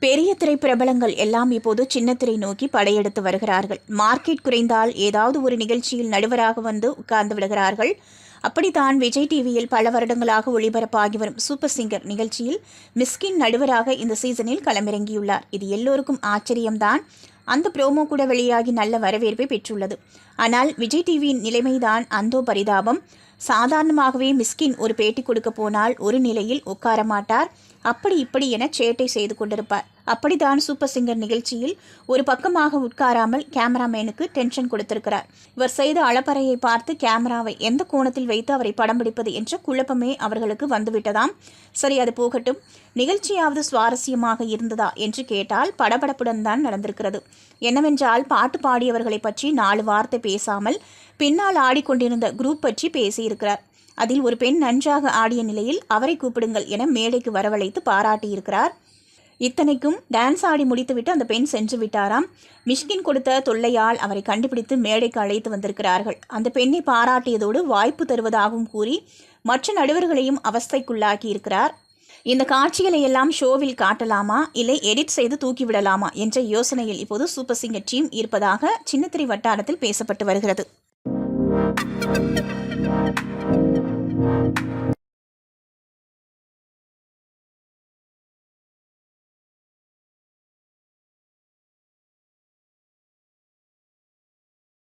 பெரிய திரை பிரபலங்கள் எல்லாம் இப்போது சின்னத்திரை நோக்கி படையெடுத்து வருகிறார்கள். மார்க்கெட் குறைந்தால் ஏதாவது ஒரு நிகழ்ச்சியில் நடுவராக வந்து உட்கார்ந்து விடுகிறார்கள். அப்படித்தான் விஜய் டிவியில் பல வருடங்களாக ஒளிபரப்பாகி வரும் சூப்பர் சிங்கர் நிகழ்ச்சியில் மிஸ்கின் நடுவராக இந்த சீசனில் களமிறங்கியுள்ளார். இது எல்லோருக்கும் ஆச்சரியம்தான். அந்த ப்ரோமோ கூட வெளியாகி நல்ல வரவேற்பை பெற்றுள்ளது. ஆனால் விஜய் டிவியின் நிலைமைதான் அந்தோ பரிதாபம். சாதாரணமாகவே மிஸ்கின் ஒரு பேட்டி கொடுக்க போனால் ஒரு நிலையில் உட்கார மாட்டார். அப்படி இப்படி என சேட்டை செய்து கொண்டிருப்பார். அப்படித்தான் சூப்பர் சிங்கர் நிகழ்ச்சியில் ஒரு பக்கமாக உட்காராமல் கேமராமேனுக்கு டென்ஷன் கொடுத்திருக்கிறார். இவர் செய்த அளப்பறையை பார்த்து கேமராவை எந்த கோணத்தில் வைத்து அவரை படம் பிடிப்பது என்ற குழப்பமே அவர்களுக்கு வந்துவிட்டதாம். சரி, அது போகட்டும். நிகழ்ச்சியாவது சுவாரஸ்யமாக இருந்ததா என்று கேட்டால் படபடப்புடன் தான் நடந்திருக்கிறது. என்னவென்றால் பாட்டு பாடியவர்களை பற்றி 4 வார்த்தை பேசாமல் பின்னால் ஆடிக்கொண்டிருந்த குரூப் பற்றி பேசியிருக்கிறார். அதில் ஒரு பெண் நன்றாக ஆடிய நிலையில் அவரை கூப்பிடுங்கள் என மேடைக்கு வரவழைத்து பாராட்டியிருக்கிறார். இத்தனைக்கும் டான்ஸ் ஆடி முடித்துவிட்டு அந்த பெண் சென்று விட்டாராம். மிஷ்கின் கொடுத்த தொல்லையால் அவரை கண்டுபிடித்து மேடைக்கு அழைத்து வந்திருக்கிறார்கள். அந்த பெண்ணை பாராட்டியதோடு வாய்ப்பு தருவதாகவும் கூறி மற்ற நடுவர்களையும் அவஸ்தைக்குள்ளாக்கி இருக்கிறார். இந்த காட்சிகளை எல்லாம் ஷோவில் காட்டலாமா இல்லை எடிட் செய்து தூக்கிவிடலாமா என்ற யோசனையில் இப்போது சூப்பர் சிங்கர் டீம் இருப்பதாக சின்னத்திரை வட்டாரத்தில் பேசப்பட்டு வருகிறது.